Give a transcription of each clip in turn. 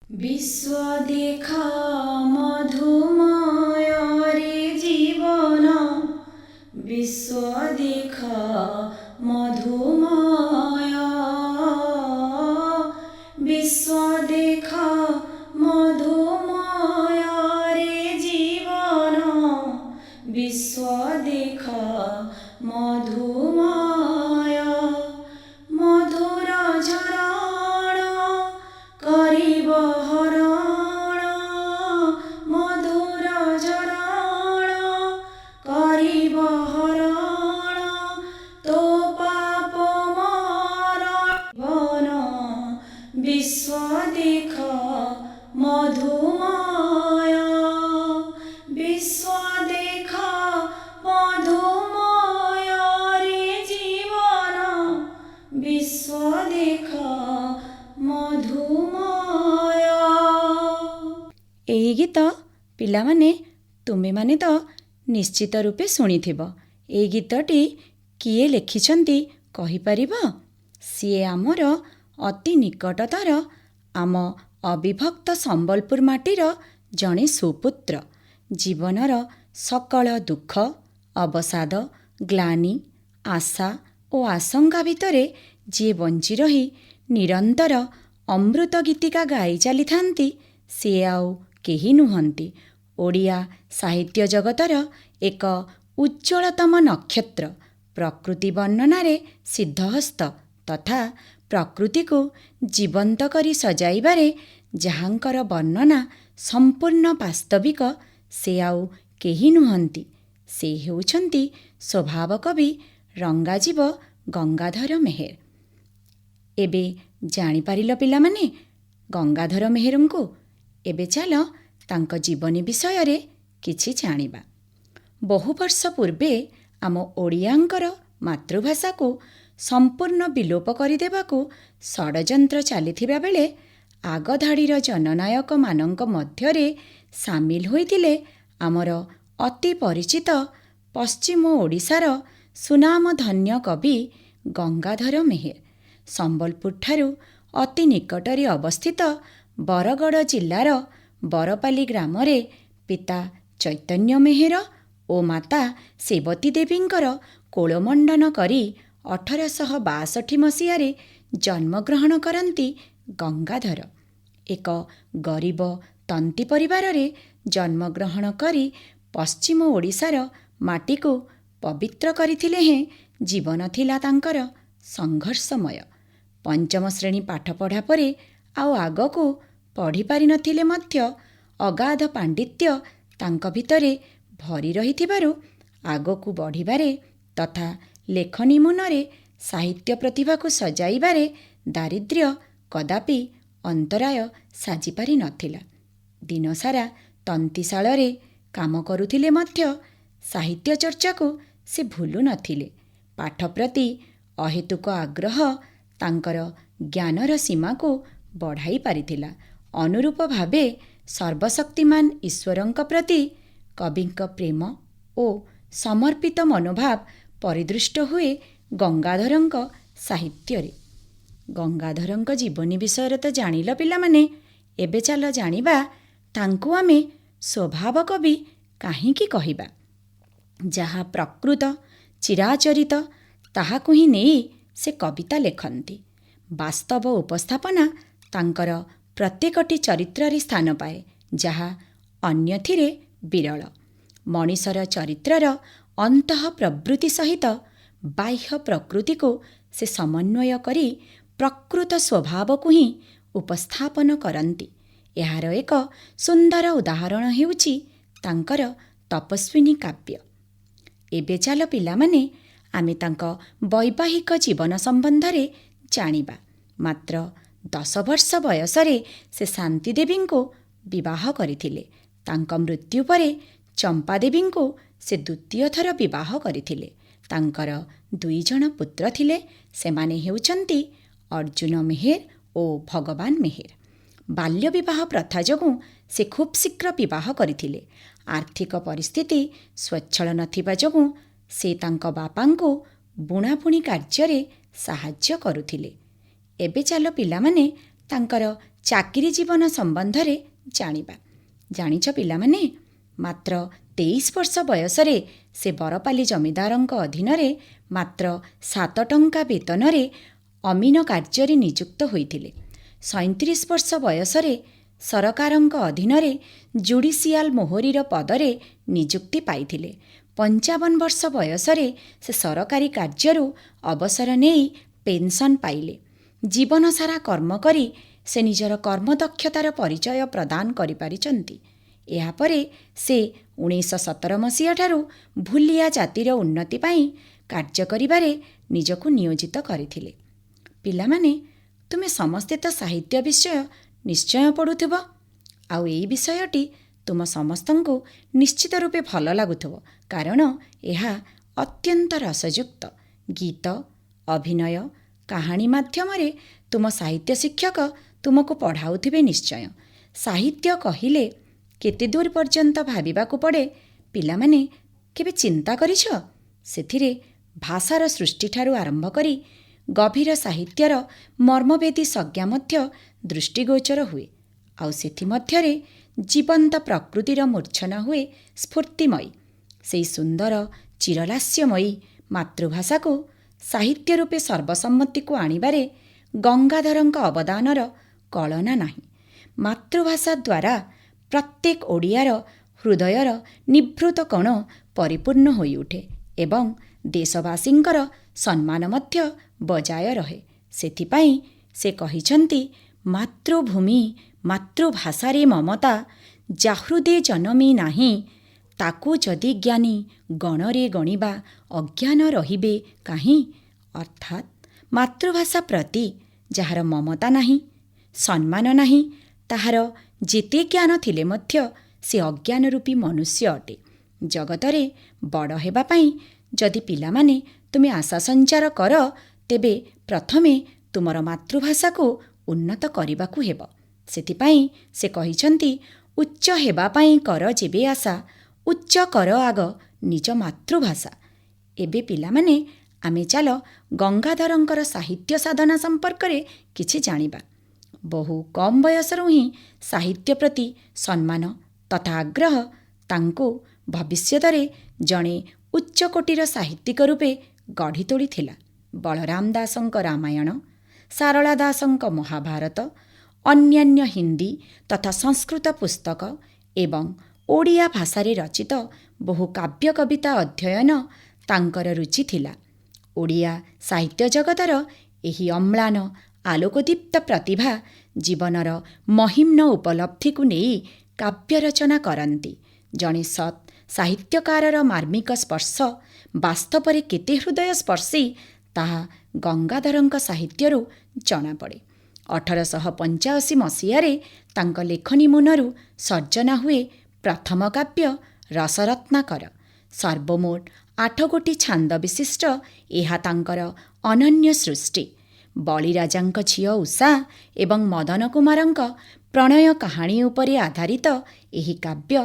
विश्व देखा मधुमय रे जीवन, विश्व देखा मधुमय, विश्व देखा मधुमय रे जीवन, विश्व देखा मधुमय। मधुर झरण करिब हरण, मधुर झरण करिब हरण, तो पाप मरण विश्व देख मधुमय, विश्व देख मधुमय रे जीवन, विश्व देख मधुमय। ଏହି ଗୀତ ପିଲାମାନେ ତୁମେମାନେ ତ ନିଶ୍ଚିତ ରୂପେ ଶୁଣିଥିବ। ଏହି ଗୀତଟି କିଏ ଲେଖିଛନ୍ତି କହିପାରିବ? ସିଏ ଆମର ଅତି ନିକଟତର ଆମ ଅବିଭକ୍ତ ସମ୍ବଲପୁର ମାଟିର ଜଣେ ସୁପୁତ୍ର। ଜୀବନର ସକଳ ଦୁଃଖ, ଅବସାଦ, ଗ୍ଲାନି, ଆଶା ଓ ଆଶଙ୍କା ଭିତରେ ଯିଏ ବଞ୍ଚି ରହି ନିରନ୍ତର ଅମୃତ ଗୀତିକା ଗାଇ ଚାଲିଥାନ୍ତି, ସିଏ ଆଉ କେହି ନୁହନ୍ତି, ଓଡ଼ିଆ ସାହିତ୍ୟ ଜଗତର ଏକ ଉଜ୍ଜ୍ୱଳତମ ନକ୍ଷତ୍ର, ପ୍ରକୃତି ବର୍ଣ୍ଣନାରେ ସିଦ୍ଧହସ୍ତ ତଥା ପ୍ରକୃତିକୁ ଜୀବନ୍ତ କରି ସଜାଇବାରେ ଯାହାଙ୍କର ବର୍ଣ୍ଣନା ସମ୍ପୂର୍ଣ୍ଣ ବାସ୍ତବିକ, ସେ ଆଉ କେହି ନୁହନ୍ତି, ସେ ହେଉଛନ୍ତି ସ୍ୱଭାବ କବି ରଙ୍ଗାଜୀବ ଗଙ୍ଗାଧର ମେହେର। ଏବେ ଜାଣିପାରିଲ ପିଲାମାନେ ଗଙ୍ଗାଧର ମେହେରଙ୍କୁ? ଏବେ ଚାଲ ତାଙ୍କ ଜୀବନୀ ବିଷୟରେ କିଛି ଜାଣିବା। ବହୁ ବର୍ଷ ପୂର୍ବେ ଆମ ଓଡ଼ିଆଙ୍କର ମାତୃଭାଷାକୁ ସମ୍ପୂର୍ଣ୍ଣ ବିଲୋପ କରିଦେବାକୁ ଷଡ଼ଯନ୍ତ୍ର ଚାଲିଥିବା ବେଳେ ଆଗଧାଡ଼ିର ଜନନାୟକମାନଙ୍କ ମଧ୍ୟରେ ସାମିଲ ହୋଇଥିଲେ ଆମର ଅତି ପରିଚିତ ପଶ୍ଚିମ ଓଡ଼ିଶାର ସୁନାମଧନ୍ୟ କବି ଗଙ୍ଗାଧର ମେହେର। ସମ୍ବଲପୁରଠାରୁ ଅତି ନିକଟରେ ଅବସ୍ଥିତ ବରଗଡ଼ ଜିଲ୍ଲାର ବରପାଲି ଗ୍ରାମରେ ପିତା ଚୈତନ୍ୟ ମେହେର ଓ ମାତା ସେବତୀ ଦେବୀଙ୍କର କୋଳମଣ୍ଡନ କରି 1862 ମସିହାରେ ଜନ୍ମଗ୍ରହଣ କରନ୍ତି ଗଙ୍ଗାଧର। ଏକ ଗରିବ ତନ୍ତୀ ପରିବାରରେ ଜନ୍ମଗ୍ରହଣ କରି ପଶ୍ଚିମ ଓଡ଼ିଶାର ମାଟିକୁ ପବିତ୍ର କରିଥିଲେ ହେଁ ଜୀବନ ଥିଲା ତାଙ୍କର ସଂଘର୍ଷମୟ। ପଞ୍ଚମ ଶ୍ରେଣୀ ପାଠ ପଢ଼ା ପରେ ଆଉ ଆଗକୁ ପଢ଼ିପାରିନଥିଲେ ମଧ୍ୟ ଅଗାଧ ପାଣ୍ଡିତ୍ୟ ତାଙ୍କ ଭିତରେ ଭରି ରହିଥିବାରୁ ଆଗକୁ ବଢ଼ିବାରେ ତଥା ଲେଖନୀ ମୁନରେ ସାହିତ୍ୟ ପ୍ରତିଭାକୁ ସଜାଇବାରେ ଦାରିଦ୍ର୍ୟ କଦାପି ଅନ୍ତରାୟ ସାଜିପାରି ନଥିଲା। ଦିନସାରା ତନ୍ତୀଶାଳରେ କାମ କରୁଥିଲେ ମଧ୍ୟ ସାହିତ୍ୟ ଚର୍ଚ୍ଚାକୁ ସେ ଭୁଲୁ ନଥିଲେ। ପାଠ ପ୍ରତି ଅହେତୁକ ଆଗ୍ରହ ତାଙ୍କର ଜ୍ଞାନର ସୀମାକୁ ବଢ଼ାଇ ପାରିଥିଲା। ଅନୁରୂପ ଭାବେ ସର୍ବଶକ୍ତିମାନ ଈଶ୍ୱରଙ୍କ ପ୍ରତି କବିଙ୍କ ପ୍ରେମ ଓ ସମର୍ପିତ ମନୋଭାବ ପରିଦୃଷ୍ଟ ହୁଏ ଗଙ୍ଗାଧରଙ୍କ ସାହିତ୍ୟରେ। ଗଙ୍ଗାଧରଙ୍କ ଜୀବନୀ ବିଷୟରେ ତ ଜାଣିଲ ପିଲାମାନେ, ଏବେ ଚାଲ ଜାଣିବା ତାଙ୍କୁ ଆମେ ସ୍ୱଭାବ କବି କାହିଁକି କହିବା। ଯାହା ପ୍ରକୃତ ଚିରାଚରିତ ତାହାକୁ ହିଁ ନେଇ ସେ କବିତା ଲେଖନ୍ତି। ବାସ୍ତବ ଉପସ୍ଥାପନା ତାଙ୍କର ପ୍ରତ୍ୟେକଟି ଚରିତ୍ରରେ ସ୍ଥାନ ପାଏ, ଯାହା ଅନ୍ୟଥିରେ ବିରଳ। ମଣିଷର ଚରିତ୍ରର ଅନ୍ତଃ ପ୍ରବୃତ୍ତି ସହିତ ବାହ୍ୟ ପ୍ରକୃତିକୁ ସେ ସମନ୍ୱୟ କରି ପ୍ରକୃତ ସ୍ୱଭାବକୁ ହିଁ ଉପସ୍ଥାପନ କରନ୍ତି। ଏହାର ଏକ ସୁନ୍ଦର ଉଦାହରଣ ହେଉଛି ତାଙ୍କର ତପସ୍ୱିନୀ କାବ୍ୟ। ଏବେ ଚାଲ ପିଲାମାନେ ଆମେ ତାଙ୍କ ବୈବାହିକ ଜୀବନ ସମ୍ବନ୍ଧରେ ଜାଣିବା। ମାତ୍ର 10 ବର୍ଷ ବୟସରେ ସେ ଶାନ୍ତି ଦେବୀଙ୍କୁ ବିବାହ କରିଥିଲେ। ତାଙ୍କ ମୃତ୍ୟୁ ପରେ ଚମ୍ପା ଦେବୀଙ୍କୁ ସେ ଦ୍ୱିତୀୟ ଥର ବିବାହ କରିଥିଲେ। ତାଙ୍କର 2 ଜଣ ପୁତ୍ର ଥିଲେ, ସେମାନେ ହେଉଛନ୍ତି ଅର୍ଜୁନ ମେହେର ଓ ଭଗବାନ ମେହେର। ବାଲ୍ୟ ବିବାହ ପ୍ରଥା ଯୋଗୁଁ ସେ ଖୁବ୍ ଶୀଘ୍ର ବିବାହ କରିଥିଲେ। ଆର୍ଥିକ ପରିସ୍ଥିତି ସ୍ୱଚ୍ଛଳ ନଥିବା ଯୋଗୁଁ ସେ ତାଙ୍କ ବାପାଙ୍କୁ ବୁଣାବୁଣି କାର୍ଯ୍ୟରେ ସାହାଯ୍ୟ କରୁଥିଲେ। ଏବେ ଚାଲ ପିଲାମାନେ ତାଙ୍କର ଚାକିରି ଜୀବନ ସମ୍ବନ୍ଧରେ ଜାଣିବା। ଜାଣିଛ ପିଲାମାନେ, ମାତ୍ର 23 ବର୍ଷ ବୟସରେ ସେ ବରପାଲି ଜମିଦାରଙ୍କ ଅଧୀନରେ ମାତ୍ର 7 ଟଙ୍କା ବେତନରେ ଅମିନ କାର୍ଯ୍ୟରେ ନିଯୁକ୍ତ ହୋଇଥିଲେ। 37 ବର୍ଷ ବୟସରେ ସରକାରଙ୍କ ଅଧୀନରେ ଜୁଡ଼ିସିଆଲ ମୋହରିର ପଦରେ ନିଯୁକ୍ତି ପାଇଥିଲେ। 55 ବର୍ଷ ବୟସରେ ସେ ସରକାରୀ କାର୍ଯ୍ୟରୁ ଅବସର ନେଇ ପେନ୍ସନ୍ ପାଇଲେ। ଜୀବନସାରା କର୍ମ କରି ସେ ନିଜର କର୍ମଦକ୍ଷତାର ପରିଚୟ ପ୍ରଦାନ କରିପାରିଛନ୍ତି। ଏହାପରେ ସେ 1917 ମସିହାଠାରୁ ଭୁଲିଆ ଜାତିର ଉନ୍ନତି ପାଇଁ କାର୍ଯ୍ୟ କରିବାରେ ନିଜକୁ ନିୟୋଜିତ କରିଥିଲେ। ପିଲାମାନେ, ତୁମେ ସମସ୍ତେ ତ ସାହିତ୍ୟ ବିଷୟ ନିଶ୍ଚୟ ପଢ଼ୁଥିବ। ଆଉ ଏଇ ବିଷୟଟି ତୁମ ସମସ୍ତଙ୍କୁ ନିଶ୍ଚିତ ରୂପେ ଭଲ ଲାଗୁଥିବ, କାରଣ ଏହା ଅତ୍ୟନ୍ତ ରସଯୁକ୍ତ। ଗୀତ, ଅଭିନୟ, କାହାଣୀ ମାଧ୍ୟମରେ ତୁମ ସାହିତ୍ୟ ଶିକ୍ଷକ ତୁମକୁ ପଢ଼ାଉଥିବେ ନିଶ୍ଚୟ। ସାହିତ୍ୟ କହିଲେ କେତେ ଦୂର ପର୍ଯ୍ୟନ୍ତ ଭାବିବାକୁ ପଡ଼େ ପିଲାମାନେ କେବେ ଚିନ୍ତା କରିଛ? ସେଥିରେ ଭାଷାର ସୃଷ୍ଟିଠାରୁ ଆରମ୍ଭ କରି ଗଭୀର ସାହିତ୍ୟର ମର୍ମବେଦୀ ସଂଜ୍ଞା ମଧ୍ୟ ଦୃଷ୍ଟିଗୋଚର ହୁଏ। ଆଉ ସେଥିମଧ୍ୟରେ ଜୀବନ୍ତ ପ୍ରକୃତିର ମୂର୍ଚ୍ଛନା ହୁଏ ସ୍ଫୂର୍ତ୍ତିମୟୀ। ସେହି ସୁନ୍ଦର ଚିରଲାସ୍ୟମୟୀ ମାତୃଭାଷାକୁ ସାହିତ୍ୟ ରୂପେ ସର୍ବସମ୍ମତିକୁ ଆଣିବାରେ ଗଙ୍ଗାଧରଙ୍କ ଅବଦାନର କଳନା ନାହିଁ। ମାତୃଭାଷା ଦ୍ୱାରା ପ୍ରତ୍ୟେକ ଓଡ଼ିଆର ହୃଦୟର ନିଭୃତ କୋଣ ପରିପୂର୍ଣ୍ଣ ହୋଇଉଠେ ଏବଂ ଦେଶବାସୀଙ୍କର ସମ୍ମାନ ମଧ୍ୟ ବଜାୟ ରହେ। ସେଥିପାଇଁ ସେ କହିଛନ୍ତି, ମାତୃଭୂମି ମାତୃଭାଷାରେ ମମତା ଯାହୃଦେ ଜନମି ନାହିଁ, ତାକୁ ଯଦି ଜ୍ଞାନୀ ଗଣରେ ଗଣିବା ଅଜ୍ଞାନ ରହିବେ କାହିଁ। ଅର୍ଥାତ୍ ମାତୃଭାଷା ପ୍ରତି ଯାହାର ମମତା ନାହିଁ, ସମ୍ମାନ ନାହିଁ, ତାହାର ଯେତେ ଜ୍ଞାନ ଥିଲେ ମଧ୍ୟ ସେ ଅଜ୍ଞାନ ରୂପୀ ମନୁଷ୍ୟ ଅଟେ। ଜଗତରେ ବଡ଼ ହେବା ପାଇଁ ଯଦି ପିଲାମାନେ ତୁମେ ଆଶା ସଞ୍ଚାର କର, ତେବେ ପ୍ରଥମେ ତୁମର ମାତୃଭାଷାକୁ ଉନ୍ନତ କରିବାକୁ ହେବ। ସେଥିପାଇଁ ସେ କହିଛନ୍ତି, ଉଚ୍ଚ ହେବା ପାଇଁ କର ଯେବେ ଆଶା, ଉଚ୍ଚ କର ଆଗ ନିଜ ମାତୃଭାଷା। ଏବେ ପିଲାମାନେ ଆମେ ଚାଲ ଗଙ୍ଗାଧରଙ୍କର ସାହିତ୍ୟ ସାଧନା ସମ୍ପର୍କରେ କିଛି ଜାଣିବା। ବହୁ କମ୍ ବୟସରୁ ହିଁ ସାହିତ୍ୟ ପ୍ରତି ସମ୍ମାନ ତଥା ଆଗ୍ରହ ତାଙ୍କୁ ଭବିଷ୍ୟତରେ ଜଣେ ଉଚ୍ଚକୋଟୀର ସାହିତ୍ୟିକ ରୂପେ ଗଢ଼ି ତୋଳିଥିଲା। ବଳରାମ ଦାସଙ୍କ ରାମାୟଣ, ସାରଳା ଦାସଙ୍କ ମହାଭାରତ, ଅନ୍ୟାନ୍ୟ ହିନ୍ଦୀ ତଥା ସଂସ୍କୃତ ପୁସ୍ତକ ଏବଂ ଓଡ଼ିଆ ଭାଷାରେ ରଚିତ ବହୁ କାବ୍ୟ କବିତା ଅଧ୍ୟୟନ ତାଙ୍କର ରୁଚି ଥିଲା। ଓଡ଼ିଆ ସାହିତ୍ୟ ଜଗତର ଏହି ଅମ୍ଳାନ ଆଲୋକଦୀପ୍ତ ପ୍ରତିଭା ଜୀବନର ମହିମ୍ନ ଉପଲବ୍ଧିକୁ ନେଇ କାବ୍ୟ ରଚନା କରନ୍ତି। ଜଣେ ସତ୍ ସାହିତ୍ୟକାରର ମାର୍ମିକ ସ୍ପର୍ଶ ବାସ୍ତବରେ କେତେ ହୃଦୟସ୍ପର୍ଶୀ ତାହା ଗଙ୍ଗାଧରଙ୍କ ସାହିତ୍ୟରୁ ଜଣାପଡ଼େ। 1885 ମସିହାରେ ତାଙ୍କ ଲେଖନୀ ମୁନରୁ ସର୍ଜନା ହୁଏ ପ୍ରଥମ କାବ୍ୟ ରସରତ୍ନାକର। ସର୍ବମୋଟ 8 ଗୋଟି ଛାନ୍ଦ ବିଶିଷ୍ଟ ଏହା ତାଙ୍କର ଅନନ୍ୟ ସୃଷ୍ଟି। ବଳିରାଜାଙ୍କ ଝିଅ ଉଷା ଏବଂ ମଦନ କୁମାରଙ୍କ ପ୍ରଣୟ କାହାଣୀ ଉପରେ ଆଧାରିତ ଏହି କାବ୍ୟ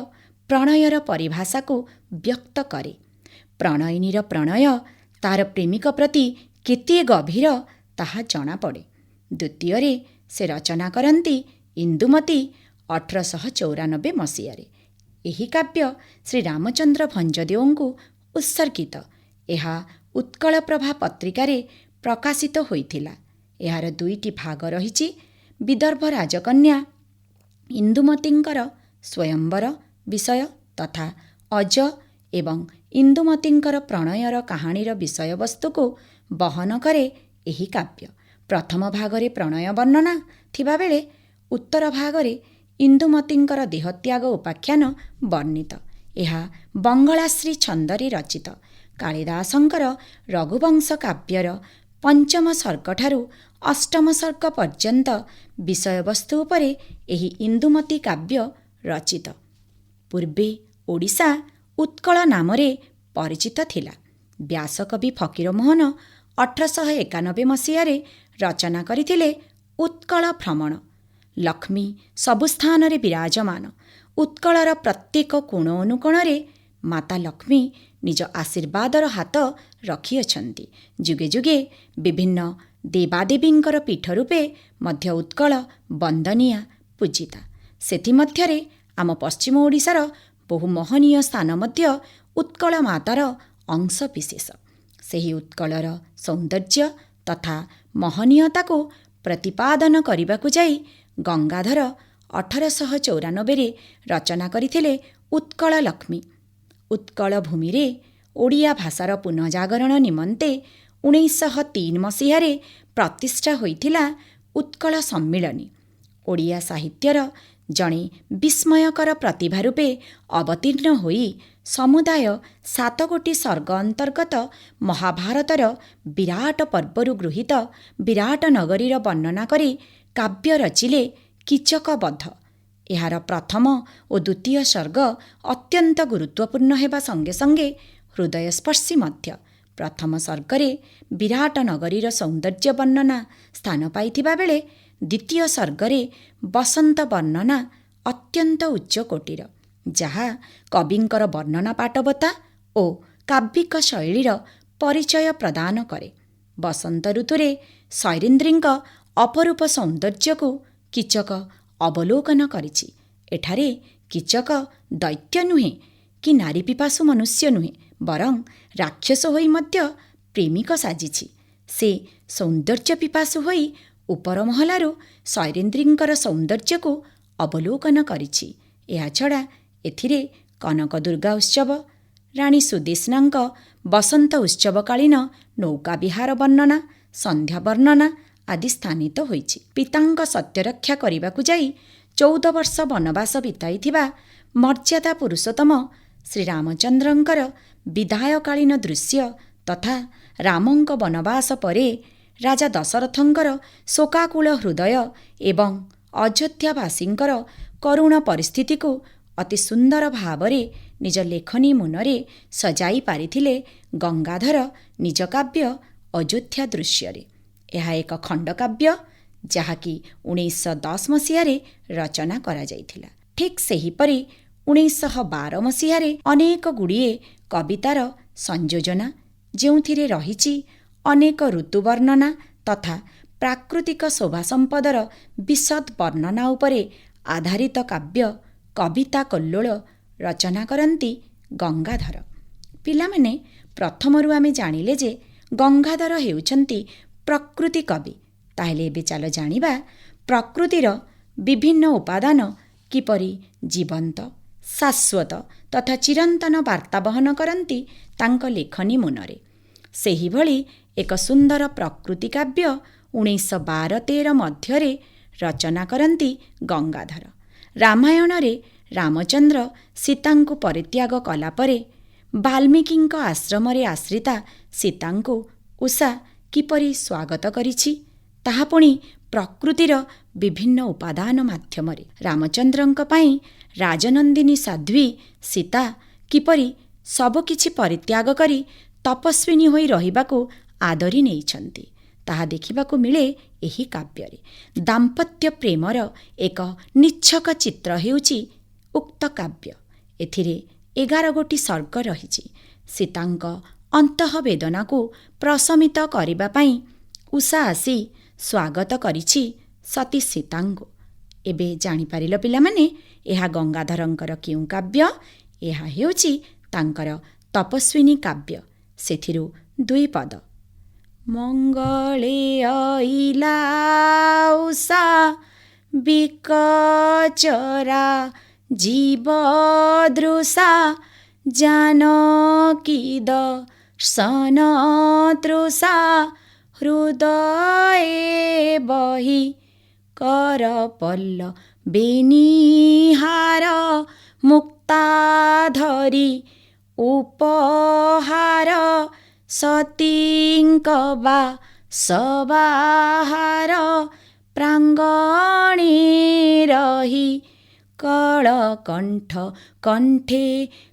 ପ୍ରଣୟର ପରିଭାଷାକୁ ବ୍ୟକ୍ତ କରେ। ପ୍ରଣୟିନୀର ପ୍ରଣୟ ତାହାର ପ୍ରେମିକ ପ୍ରତି କେତେ ଗଭୀର ତାହା ଜଣାପଡ଼େ। ଦ୍ୱିତୀୟରେ ସେ ରଚନା କରନ୍ତି ଇନ୍ଦୁମତୀ 1894 ମସିହାରେ। ଏହି କାବ୍ୟ ଶ୍ରୀରାମଚନ୍ଦ୍ର ଭଞ୍ଜଦେଓଙ୍କୁ ଉତ୍ସର୍ଗିତ। ଏହା ଉତ୍କଳପ୍ରଭା ପତ୍ରିକାରେ ପ୍ରକାଶିତ ହୋଇଥିଲା। ଏହାର 2ଟି ଭାଗ ରହିଛି। ବିଦର୍ଭ ରାଜକନ୍ୟା ଇନ୍ଦୁମତୀଙ୍କର ସ୍ୱୟଂବର ବିଷୟ ତଥା ଅଜ ଏବଂ ଇନ୍ଦୁମତୀଙ୍କର ପ୍ରଣୟର କାହାଣୀର ବିଷୟବସ୍ତୁକୁ ବହନ କରେ ଏହି କାବ୍ୟ। ପ୍ରଥମ ଭାଗରେ ପ୍ରଣୟ ବର୍ଣ୍ଣନା ଥିବାବେଳେ ଉତ୍ତର ଭାଗରେ ଇନ୍ଦୁମତୀଙ୍କର ଦେହତ୍ୟାଗ ଉପାଖ୍ୟାନ ବର୍ଣ୍ଣିତ। ଏହା ବଙ୍ଗଳାଶ୍ରୀ ଛନ୍ଦରେ ରଚିତ। କାଳିଦାସଙ୍କର ରଘୁବଂଶ କାବ୍ୟର 5ମ ସର୍ଗଠାରୁ 8ମ ସର୍ଗ ପର୍ଯ୍ୟନ୍ତ ବିଷୟବସ୍ତୁ ଉପରେ ଏହି ଇନ୍ଦୁମତୀ କାବ୍ୟ ରଚିତ। ପୂର୍ବେ ଓଡ଼ିଶା ଉତ୍କଳ ନାମରେ ପରିଚିତ ଥିଲା। ବ୍ୟାସକବି ଫକୀରମୋହନ 1891 ମସିହାରେ ରଚନା କରିଥିଲେ ଉତ୍କଳ ଭ୍ରମଣ। ଲକ୍ଷ୍ମୀ ସବୁ ସ୍ଥାନରେ ବିରାଜମାନ। ଉତ୍କଳର ପ୍ରତ୍ୟେକ କୋଣ ଅନୁକୋଣରେ ମାତା ଲକ୍ଷ୍ମୀ ନିଜ ଆଶୀର୍ବାଦର ହାତ ରଖିଅଛନ୍ତି। ଯୁଗେ ଯୁଗେ ବିଭିନ୍ନ ଦେବାଦେବୀଙ୍କର ପୀଠ ରୂପେ ମଧ୍ୟ ଉତ୍କଳ ବନ୍ଦନୀୟା ପୂଜିତା। ସେଥିମଧ୍ୟରେ ଆମ ପଶ୍ଚିମ ଓଡ଼ିଶାର ବହୁ ମହନୀୟ ସ୍ଥାନ ମଧ୍ୟ ଉତ୍କଳ ମାତାର ଅଂଶବିଶେଷ। ସେହି ଉତ୍କଳର ସୌନ୍ଦର୍ଯ୍ୟ ତଥା ମହନୀୟତାକୁ ପ୍ରତିପାଦନ କରିବାକୁ ଯାଇ ଗଙ୍ଗାଧର 1894ରେ ରଚନା କରିଥିଲେ ଉତ୍କଳ ଲକ୍ଷ୍ମୀ। ଉତ୍କଳ ଭୂମିରେ ଓଡ଼ିଆ ଭାଷାର ପୁନଃଜାଗରଣ ନିମନ୍ତେ 1903 ମସିହାରେ ପ୍ରତିଷ୍ଠା ହୋଇଥିଲା ଉତ୍କଳ ସମ୍ମିଳନୀ। ଓଡ଼ିଆ ସାହିତ୍ୟର ଜଣେ ବିସ୍ମୟକର ପ୍ରତିଭା ରୂପେ ଅବତୀର୍ଣ୍ଣ ହୋଇ ସମୁଦାୟ 7 ଗୋଟି ସର୍ଗ ଅନ୍ତର୍ଗତ ମହାଭାରତର ବିରାଟ ପର୍ବରୁ ଗୃହୀତ ବିରାଟ ନଗରୀର ବର୍ଣ୍ଣନା କରି କାବ୍ୟ ରଚିଲେ କୀଚକ ବଧ। ଏହାର ପ୍ରଥମ ଓ ଦ୍ୱିତୀୟ ସର୍ଗ ଅତ୍ୟନ୍ତ ଗୁରୁତ୍ୱପୂର୍ଣ୍ଣ ହେବା ସଙ୍ଗେ ସଙ୍ଗେ ହୃଦୟସ୍ପର୍ଶୀ ମଧ୍ୟ। ପ୍ରଥମ ସର୍ଗରେ ବିରାଟ ନଗରୀର ସୌନ୍ଦର୍ଯ୍ୟ ବର୍ଣ୍ଣନା ସ୍ଥାନ ପାଇଥିବା ବେଳେ ଦ୍ୱିତୀୟ ସର୍ଗରେ ବସନ୍ତ ବର୍ଣ୍ଣନା ଅତ୍ୟନ୍ତ ଉଚ୍ଚ କୋଟିର, ଯାହା କବିଙ୍କର ବର୍ଣ୍ଣନା ପାଟବତା ଓ କାବ୍ୟିକ ଶୈଳୀର ପରିଚୟ ପ୍ରଦାନ କରେ। ବସନ୍ତ ଋତୁରେ ସୈରିନ୍ଦ୍ରୀଙ୍କ ଅପରୂପ ସୌନ୍ଦର୍ଯ୍ୟକୁ କୀଚକ ଅବଲୋକନ କରିଛି। ଏଠାରେ କୀଚକ ଦୈତ୍ୟ ନୁହେଁ କି ନାରୀ ପିପାସୁ ମନୁଷ୍ୟ ନୁହେଁ, ବରଂ ରାକ୍ଷସ ହୋଇ ମଧ୍ୟ ପ୍ରେମିକ ସାଜିଛି। ସେ ସୌନ୍ଦର୍ଯ୍ୟ ପିପାସୁ ହୋଇ ଉପର ମହଲାରୁ ସୈରିନ୍ଦ୍ରୀଙ୍କର ସୌନ୍ଦର୍ଯ୍ୟକୁ ଅବଲୋକନ କରିଛି। ଏହାଛଡ଼ା ଏଥିରେ କନକ ଦୁର୍ଗା ଉତ୍ସବ, ରାଣୀ ସୁଦେଷ୍ଣାଙ୍କ ବସନ୍ତ ଉତ୍ସବକାଳୀନ ନୌକା ବିହାର ବର୍ଣ୍ଣନା, ସନ୍ଧ୍ୟା ବର୍ଣ୍ଣନା ଆଦି ସ୍ଥାନିତ ହୋଇଛି। ପିତାଙ୍କ ସତ୍ୟରକ୍ଷା କରିବାକୁ ଯାଇ 14 ବର୍ଷ ବନବାସ ବିତାଇଥିବା ମର୍ଯ୍ୟାଦା ପୁରୁଷୋତ୍ତମ ଶ୍ରୀରାମଚନ୍ଦ୍ରଙ୍କର ବିଦାୟକାଳୀନ ଦୃଶ୍ୟ ତଥା ରାମଙ୍କ ବନବାସ ପରେ ରାଜା ଦଶରଥଙ୍କର ଶୋକାକୁଳ ହୃଦୟ ଏବଂ ଅଯୋଧ୍ୟାବାସୀଙ୍କର କରୁଣ ପରିସ୍ଥିତିକୁ ଅତି ସୁନ୍ଦର ଭାବରେ ନିଜ ଲେଖନୀ ମୁନରେ ସଜାଇ ପାରିଥିଲେ ଗଙ୍ଗାଧର ନିଜ କାବ୍ୟ ଅଯୋଧ୍ୟା ଦୃଶ୍ୟରେ। ଏହା ଏକ ଖଣ୍ଡକାବ୍ୟ ଯାହାକି 1910 ମସିହାରେ ରଚନା କରାଯାଇଥିଲା। ଠିକ୍ ସେହିପରି 1912 ମସିହାରେ ଅନେକ ଗୁଡ଼ିଏ କବିତାର ସଂଯୋଜନା, ଯେଉଁଥିରେ ରହିଛି ଅନେକ ଋତୁ ବର୍ଣ୍ଣନା ତଥା ପ୍ରାକୃତିକ ଶୋଭା ସମ୍ପଦର ବିଶଦ ବର୍ଣ୍ଣନା ଉପରେ ଆଧାରିତ କାବ୍ୟ କବିତା କଲ୍ଲୋଳ ରଚନା କରନ୍ତି ଗଙ୍ଗାଧର। ପିଲାମାନେ, ପ୍ରଥମରୁ ଆମେ ଜାଣିଲେ ଯେ ଗଙ୍ଗାଧର ହେଉଛନ୍ତି ପ୍ରକୃତି କବି। ତାହେଲେ ଏବେ ଚାଲ ଜାଣିବା ପ୍ରକୃତିର ବିଭିନ୍ନ ଉପାଦାନ କିପରି ଜୀବନ୍ତ, ଶାଶ୍ୱତ ତଥା ଚିରନ୍ତନ ବାର୍ତ୍ତା ବହନ କରନ୍ତି ତାଙ୍କ ଲେଖନୀ ମୁନରେ। ସେହିଭଳି ଏକ ସୁନ୍ଦର ପ୍ରକୃତି କାବ୍ୟ 1912-13 ମଧ୍ୟରେ ରଚନା କରନ୍ତି ଗଙ୍ଗାଧର। ରାମାୟଣରେ ରାମଚନ୍ଦ୍ର ସୀତାଙ୍କୁ ପରିତ୍ୟାଗ କଲାପରେ ବାଲ୍ମୀକିଙ୍କ ଆଶ୍ରମରେ ଆଶ୍ରିତା ସୀତାଙ୍କୁ ଉଷା କିପରି ସ୍ୱାଗତ କରିଛି, ତାହା ପୁଣି ପ୍ରକୃତିର ବିଭିନ୍ନ ଉପାଦାନ ମାଧ୍ୟମରେ। ରାମଚନ୍ଦ୍ରଙ୍କ ପାଇଁ ରାଜନନ୍ଦିନୀ ସାଧ୍ୱୀ ସୀତା କିପରି ସବୁକିଛି ପରିତ୍ୟାଗ କରି ତପସ୍ୱିନୀ ହୋଇ ରହିବାକୁ ଆଦରି ନେଇଛନ୍ତି, ତାହା ଦେଖିବାକୁ ମିଳେ ଏହି କାବ୍ୟରେ। ଦାମ୍ପତ୍ୟ ପ୍ରେମର ଏକ ନିଚ୍ଛକ ଚିତ୍ର ହେଉଛି ଉକ୍ତ କାବ୍ୟ। ଏଥିରେ 11 ଗୋଟି ସର୍ଗ ରହିଛି। ସୀତାଙ୍କ ଅନ୍ତଃବେଦନାକୁ ପ୍ରଶମିତ କରିବା ପାଇଁ ଉଷା ଆସି ସ୍ୱାଗତ କରିଛି ସତୀ ସୀତାଙ୍କୁ। ଏବେ ଜାଣିପାରିଲ ପିଲାମାନେ, ଏହା ଗଙ୍ଗାଧରଙ୍କର କେଉଁ କାବ୍ୟ? ଏହା ହେଉଛି ତାଙ୍କର ତପସ୍ୱିନୀ କାବ୍ୟ। ସେଥିରୁ 2 ପଦ। ମଙ୍ଗଳେ ଅଇଲା ଉଷା ବିକଚରା ଜୀବ ଦୃଶା ଜାନକୀ ଦର୍ଶନ ତୃଷା ହୃଦଏ ବହି କର ପଲ୍ଲବେ ନିହାର ମୁକ୍ତା ଧରି ଉପହାର ସତୀଙ୍କ ବାସବାହାର ପ୍ରାଙ୍ଗଣେ ରହି କଳକଣ୍ଠ କଣ୍ଠେ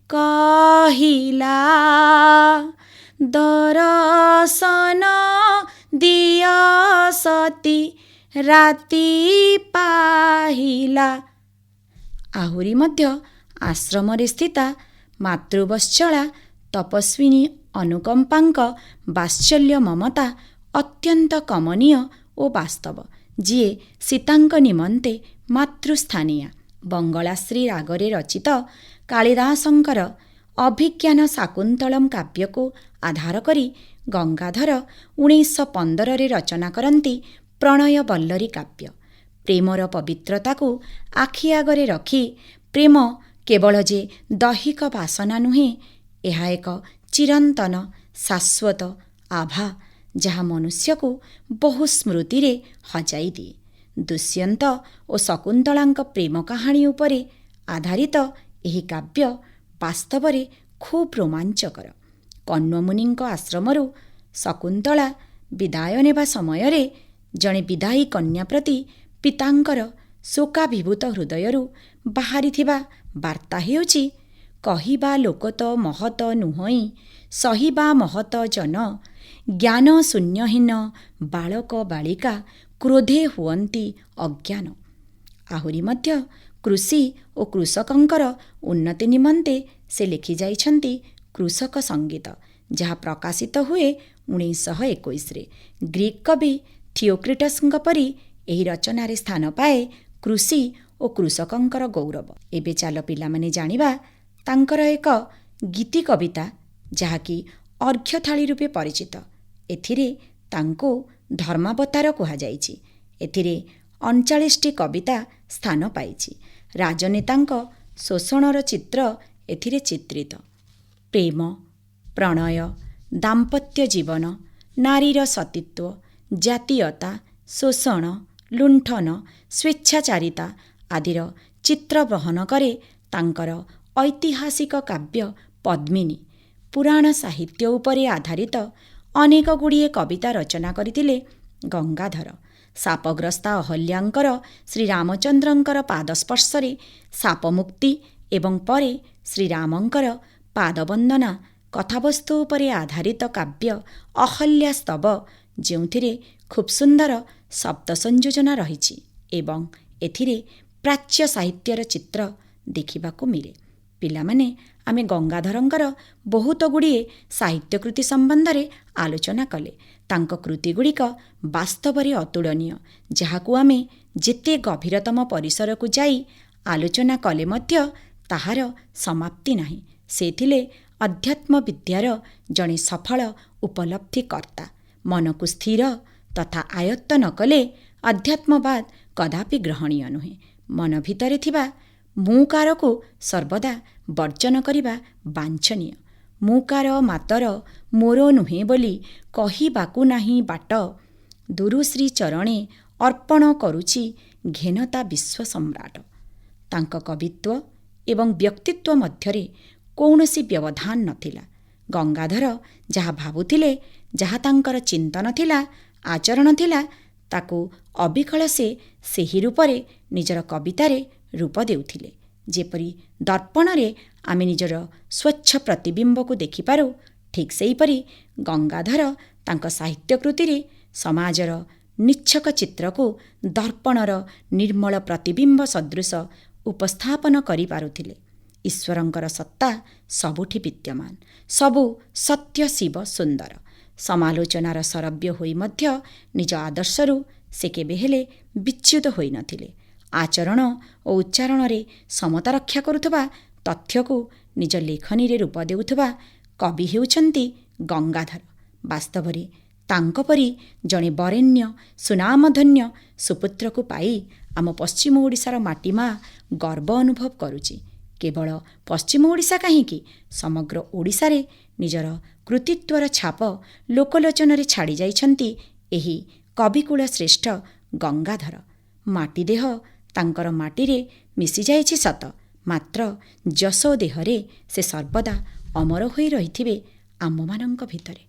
କହିଲା ଦରଶନ ଦିଅ ସତୀ ରାତି ପାହିଲା। ଆହୁରି ମଧ୍ୟ ଆଶ୍ରମରେ ସ୍ଥିତା ମାତୃବତ୍ସଳା ତପସ୍ୱିନୀ ଅନୁକମ୍ପାଙ୍କ ବାତ୍ସଲ୍ୟ ମମତା ଅତ୍ୟନ୍ତ କମନୀୟ ଓ ବାସ୍ତବ, ଯିଏ ସୀତାଙ୍କ ନିମନ୍ତେ ମାତୃସ୍ଥାନୀୟା। ବଙ୍ଗଳାଶ୍ରୀ ରାଗରେ ରଚିତ କାଳିଦାସଙ୍କର ଅଭିଜ୍ଞାନ ଶାକୁନ୍ତଳମ୍ କାବ୍ୟକୁ ଆଧାର କରି ଗଙ୍ଗାଧର 1915ରେ ରଚନା କରନ୍ତି ପ୍ରଣୟ ବଲ୍ଲରୀ କାବ୍ୟ। ପ୍ରେମର ପବିତ୍ରତାକୁ ଆଖି ଆଗରେ ରଖି ପ୍ରେମ କେବଳ ଯେ ଦୈହିକ ବାସନା ନୁହେଁ, ଏହା ଏକ ଚିରନ୍ତନ ଶାଶ୍ୱତ ଆଭା ଯାହା ମନୁଷ୍ୟକୁ ବହୁ ସ୍ମୃତିରେ ହଜାଇ ଦିଏ। ଦୁଷ୍ୟନ୍ତ ଓ ଶକୁନ୍ତଳାଙ୍କ ପ୍ରେମ କାହାଣୀ ଉପରେ ଆଧାରିତ ଏହି କାବ୍ୟ ବାସ୍ତବରେ ଖୁବ୍ ରୋମାଞ୍ଚକର। କଣ୍ୱମୁନିଙ୍କ ଆଶ୍ରମରୁ ଶକୁନ୍ତଳା ବିଦାୟ ନେବା ସମୟରେ ଜଣେ ବିଦାୟୀ କନ୍ୟା ପ୍ରତି ପିତାଙ୍କର ଶୋକାଭିଭୂତ ହୃଦୟରୁ ବାହାରିଥିବା ବାର୍ତ୍ତା ହେଉଛି, କହିବା ଲୋକ ତ ମହତ ନୁହଁଇ, ସହିବା ମହତ ଜନ, ଜ୍ଞାନ ଶୂନ୍ୟହୀନ ବାଳକ ବାଳିକା କ୍ରୋଧେ ହୁଅନ୍ତି ଅଜ୍ଞାନ। ଆହୁରି ମଧ୍ୟ କୃଷି ଓ କୃଷକଙ୍କର ଉନ୍ନତି ନିମନ୍ତେ ସେ ଲେଖିଯାଇଛନ୍ତି କୃଷକ ସଙ୍ଗୀତ, ଯାହା ପ୍ରକାଶିତ ହୁଏ 1921ରେ। ଗ୍ରୀକ୍ କବି ଥିଓକ୍ରିଟସ୍ଙ୍କ ପରି ଏହି ରଚନାରେ ସ୍ଥାନ ପାଏ କୃଷି ଓ କୃଷକଙ୍କର ଗୌରବ। ଏବେ ଚାଲ ପିଲାମାନେ ଜାଣିବା ତାଙ୍କର ଏକ ଗୀତି କବିତା, ଯାହାକି ଅର୍ଘ୍ୟଥାଳି ରୂପେ ପରିଚିତ। ଏଥିରେ ତାଙ୍କୁ ଧର୍ମାବତାର କୁହାଯାଇଛି। ଏଥିରେ 39ଟି କବିତା ସ୍ଥାନ ପାଇଛି। ରାଜନେତାଙ୍କ ଶୋଷଣର ଚିତ୍ର ଏଥିରେ ଚିତ୍ରିତ। ପ୍ରେମ, ପ୍ରଣୟ, ଦାମ୍ପତ୍ୟ ଜୀବନ, ନାରୀର ସତୀତ୍ୱ, ଜାତୀୟତା, ଶୋଷଣ, ଲୁଣ୍ଠନ, ସ୍ୱେଚ୍ଛାଚାରିତା ଆଦିର ଚିତ୍ର ବହନ କରେ ତାଙ୍କର ଐତିହାସିକ କାବ୍ୟ ପଦ୍ମିନୀ। ପୁରାଣ ସାହିତ୍ୟ ଉପରେ ଆଧାରିତ ଅନେକ ଗୁଡ଼ିଏ କବିତା ରଚନା କରିଥିଲେ ଗଙ୍ଗାଧର। ଶାପଗ୍ରସ୍ତା ଅହଲ୍ୟାଙ୍କର ଶ୍ରୀରାମଚନ୍ଦ୍ରଙ୍କର ପାଦସ୍ପର୍ଶରେ ଶାପମୁକ୍ତି ଏବଂ ପରେ ଶ୍ରୀରାମଙ୍କର ପାଦବନ୍ଦନା କଥାବସ୍ତୁ ଉପରେ ଆଧାରିତ କାବ୍ୟ ଅହଲ୍ୟାସ୍ତବ, ଯେଉଁଥିରେ ଖୁବ୍ ସୁନ୍ଦର ଶବ୍ଦ ସଂଯୋଜନା ରହିଛି ଏବଂ ଏଥିରେ ପ୍ରାଚ୍ୟ ସାହିତ୍ୟର ଚିତ୍ର ଦେଖିବାକୁ ମିଳେ। ପିଲାମାନେ, ଆମେ ଗଙ୍ଗାଧରଙ୍କର ବହୁତ ଗୁଡ଼ିଏ ସାହିତ୍ୟକୃତି ସମ୍ବନ୍ଧରେ ଆଲୋଚନା କଲେ। ତାଙ୍କ କୃତିଗୁଡ଼ିକ ବାସ୍ତବରେ ଅତୁଳନୀୟ, ଯାହାକୁ ଆମେ ଯେତେ ଗଭୀରତମ ପରିସରକୁ ଯାଇ ଆଲୋଚନା କଲେ ମଧ୍ୟ ତାହାର ସମାପ୍ତି ନାହିଁ। ସେ ଥିଲେ ଅଧ୍ୟାତ୍ମ ବିଦ୍ୟାର ଜଣେ ସଫଳ ଉପଲବ୍ଧିକର୍ତ୍ତା। ମନକୁ ସ୍ଥିର ତଥା ଆୟତ୍ତ ନ କଲେ ଅଧ୍ୟାତ୍ମବାଦ କଦାପି ଗ୍ରହଣୀୟ ନୁହେଁ। ମନ ଭିତରେ ଥିବା ମୁକାରକୁ ସର୍ବଦା ବର୍ଜନ କରିବା ବାଞ୍ଛନୀୟ। ମୁକାର ମାତର ମୋର ନୁହେଁ ବୋଲି କହିବାକୁ ନାହିଁ ବାଟ, ଦୁରୁଶ୍ରୀ ଚରଣେ ଅର୍ପଣ କରୁଛି ଘେନତା ବିଶ୍ୱ ସମ୍ରାଟ। ତାଙ୍କ କବିତ୍ୱ ଏବଂ ବ୍ୟକ୍ତିତ୍ୱ ମଧ୍ୟରେ କୌଣସି ବ୍ୟବଧାନ ନଥିଲା। ଗଙ୍ଗାଧର ଯାହା ଭାବୁଥିଲେ, ଯାହା ତାଙ୍କର ଚିନ୍ତନ ଥିଲା, ଆଚରଣ ଥିଲା, ତାକୁ ଅବିକଳ ସେ ସେହି ରୂପରେ ନିଜର କବିତାରେ ରୂପ ଦେଉଥିଲେ। ଯେପରି ଦର୍ପଣରେ ଆମେ ନିଜର ସ୍ୱଚ୍ଛ ପ୍ରତିବିମ୍ବକୁ ଦେଖିପାରୁ, ଠିକ୍ ସେହିପରି ଗଙ୍ଗାଧର ତାଙ୍କ ସାହିତ୍ୟ କୃତିରେ ସମାଜର ନିଚ୍ଛକ ଚିତ୍ରକୁ ଦର୍ପଣର ନିର୍ମଳ ପ୍ରତିବିମ୍ବ ସଦୃଶ ଉପସ୍ଥାପନ କରିପାରୁଥିଲେ। ଈଶ୍ୱରଙ୍କର ସତ୍ତା ସବୁଠି ବିଦ୍ୟମାନ, ସବୁ ସତ୍ୟ ଶିବ ସୁନ୍ଦର। ସମାଲୋଚନାର ଶରବ୍ୟ ହୋଇ ମଧ୍ୟ ନିଜ ଆଦର୍ଶରୁ ସେ କେବେ ହେଲେ ବିଚ୍ୟୁତ ହୋଇନଥିଲେ। ଆଚରଣ ଓ ଉଚ୍ଚାରଣରେ ସମତା ରକ୍ଷା କରୁଥିବା ତଥ୍ୟକୁ ନିଜ ଲେଖନୀରେ ରୂପ ଦେଉଥିବା କବି ହେଉଛନ୍ତି ଗଙ୍ଗାଧର। ବାସ୍ତବରେ ତାଙ୍କ ପରି ଜଣେ ବରେଣ୍ୟ ସୁନାମଧନ୍ୟ ସୁପୁତ୍ରକୁ ପାଇ ଆମ ପଶ୍ଚିମ ଓଡ଼ିଶାର ମାଟିମା ଗର୍ବ ଅନୁଭବ କରୁଛି। କେବଳ ପଶ୍ଚିମ ଓଡ଼ିଶା କାହିଁକି, ସମଗ୍ର ଓଡ଼ିଶାରେ ନିଜର କୃତିତ୍ୱର ଛାପ ଲୋକଲୋଚନରେ ଛାଡ଼ି ଯାଇଛନ୍ତି ଏହି କବିକୁଳ ଶ୍ରେଷ୍ଠ ଗଙ୍ଗାଧର। ମାଟି ଦେହ ତାଙ୍କର ମାଟିରେ ମିଶିଯାଇଛି ସତ, ମାତ୍ର ଯଶ ଦେହରେ ସେ ସର୍ବଦା ଅମର ହୋଇ ରହିଥିବେ ଆମମାନଙ୍କ ଭିତରେ।